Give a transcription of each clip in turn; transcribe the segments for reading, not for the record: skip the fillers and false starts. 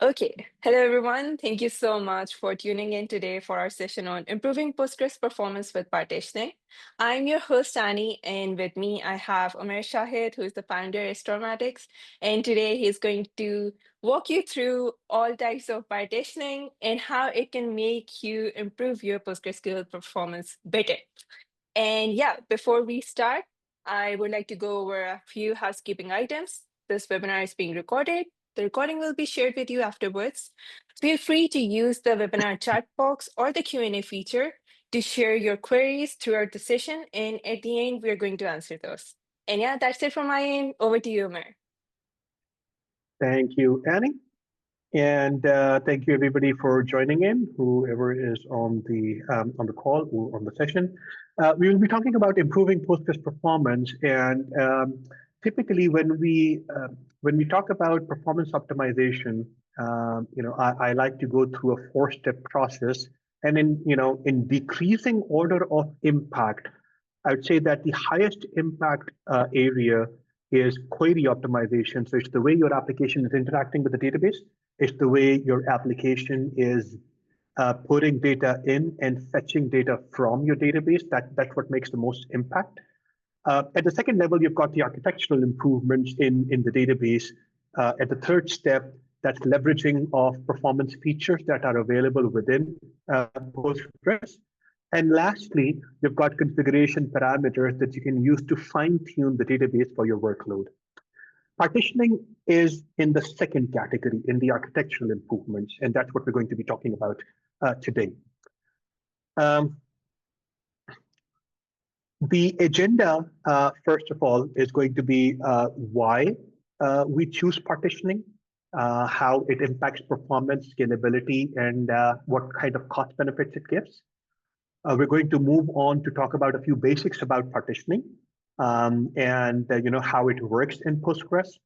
Okay, hello everyone. Thank you so much for tuning in today for our session on improving Postgres performance with partitioning. I'm your host, Annie, and with me I have Umair Shahid, who is the founder of Stormatics. And today he's going to walk you through all types of partitioning and how it can make you improve your PostgreSQL performance better. And yeah, before we start, I would like to go over a few housekeeping items. This webinar is being recorded. The recording will be shared with you afterwards. Feel free to use the webinar chat box or the Q&A feature to share your queries throughout the session. And at the end, we're going to answer those. And yeah, that's it from my end. Over to you, Umair. Thank you, Annie. And thank you everybody for joining in, whoever is on the call or on the session. We will be talking about improving Postgres performance, and typically when we talk about performance optimization, I like to go through a 4-step process, and in decreasing order of impact, I would say that the highest impact area is query optimization. So it's the way your application is interacting with the database. It's the way your application is putting data in and fetching data from your database. That's what makes the most impact. At the second level, you've got the architectural improvements in the database. At the third step, that's leveraging of performance features that are available within Postgres. And lastly, you've got configuration parameters that you can use to fine-tune the database for your workload. Partitioning is in the second category, in the architectural improvements, and that's what we're going to be talking about today. The agenda, first of all, is going to be why we choose partitioning, how it impacts performance, scalability, and what kind of cost benefits it gives. We're going to move on to talk about a few basics about partitioning and how it works in Postgres.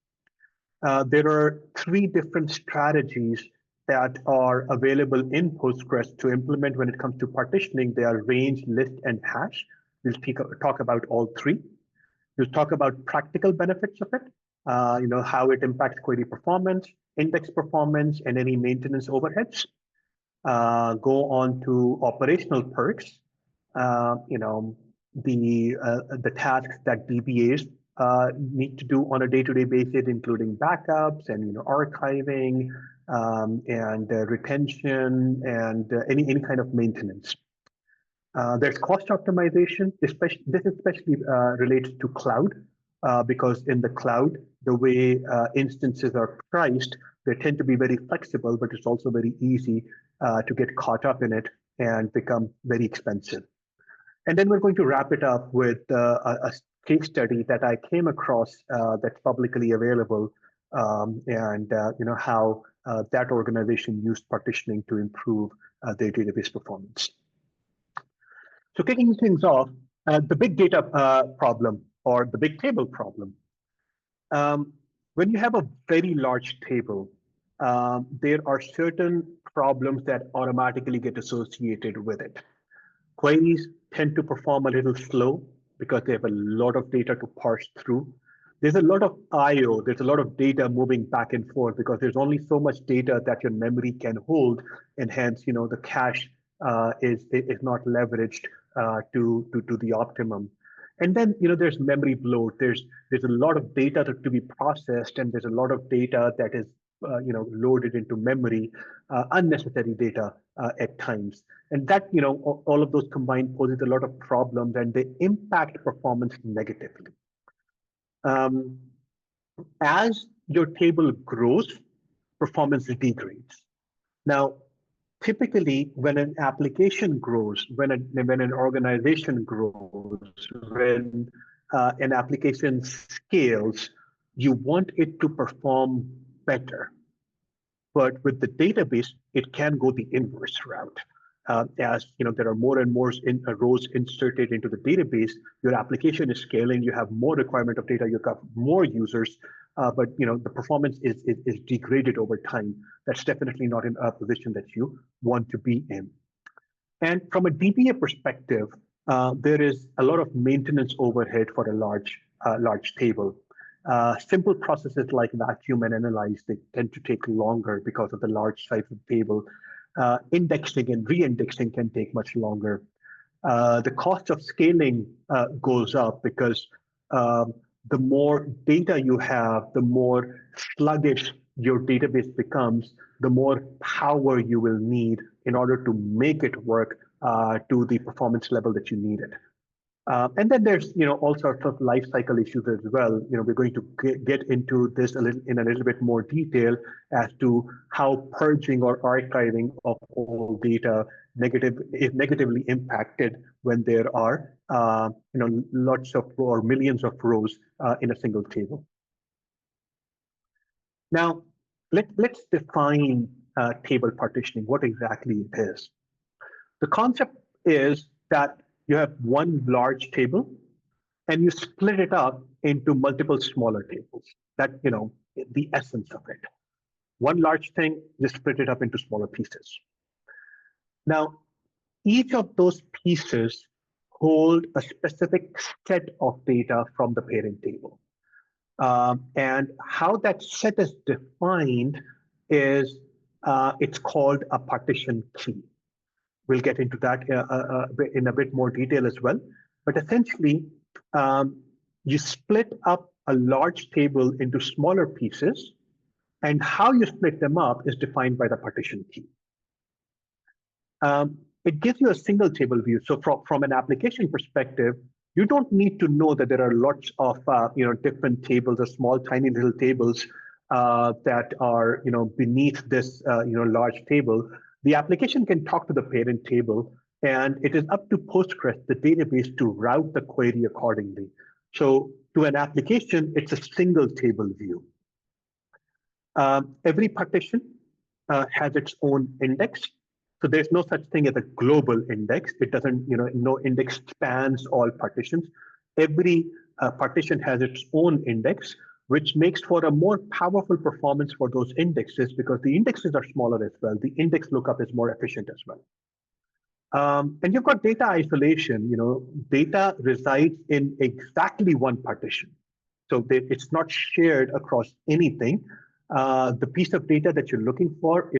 There are 3 different strategies that are available in Postgres to implement when it comes to partitioning. They are range, list, and hash. We'll talk about all 3. We'll talk about practical benefits of it, how it impacts query performance, index performance, and any maintenance overheads. Go on to operational perks, the tasks that DBAs need to do on a day-to-day basis, including backups and archiving and retention and any kind of maintenance. There's cost optimization. This especially relates to cloud because in the cloud, the way instances are priced, they tend to be very flexible, but it's also very easy to get caught up in it and become very expensive. And then we're going to wrap it up with a case study that I came across that's publicly available, and how that organization used partitioning to improve their database performance. So kicking things off, the big data problem or the big table problem. When you have a very large table, there are certain problems that automatically get associated with it. Queries tend to perform a little slow because they have a lot of data to parse through. There's a lot of I/O, there's a lot of data moving back and forth because there's only so much data that your memory can hold, and hence, the cache is not leveraged to the optimum. And then, there's memory bloat. There's a lot of data to be processed, and there's a lot of data that is loaded into memory, unnecessary data at times. And that, all of those combined poses a lot of problems, and they impact performance negatively. As your table grows, performance degrades. Now, typically, when an application grows, when an organization grows, when an application scales, you want it to perform better. But with the database, it can go the inverse route. As there are more and more rows inserted into the database, your application is scaling, you have more requirement of data, you have more users, but the performance is degraded over time. That's definitely not in a position that you want to be in. And from a DBA perspective, there is a lot of maintenance overhead for a large table. Simple processes like vacuum and analyze, they tend to take longer because of the large size of the table. Indexing and re-indexing can take much longer. The cost of scaling goes up because um, the more data you have, the more sluggish your database becomes, the more power you will need in order to make it work to the performance level that you need it. And then there's all sorts of life cycle issues as well. We're going to get into this in a little bit more detail as to how purging or archiving of all data is negatively impacted when there are lots of or millions of rows in a single table. Now let's define table partitioning. What exactly it is? The concept is that you have one large table and you split it up into multiple smaller tables. That, the essence of it. One large thing, you split it up into smaller pieces. Now, each of those pieces hold a specific set of data from the parent table. And how that set is defined is it's called a partition key. We'll get into that in a bit more detail as well. But essentially, you split up a large table into smaller pieces, and how you split them up is defined by the partition key. It gives you a single table view. So from an application perspective, you don't need to know that there are lots of different tables or small, tiny little tables that are beneath this large table. The application can talk to the parent table, and it is up to Postgres, the database, to route the query accordingly. So to an application, it's a single table view. Every partition has its own index. So there's no such thing as a global index. It doesn't, no index spans all partitions. Every partition has its own index, which makes for a more powerful performance for those indexes because the indexes are smaller as well. The index lookup is more efficient as well. And you've got data isolation. Data resides in exactly one partition. So it's not shared across anything. The piece of data that you're looking for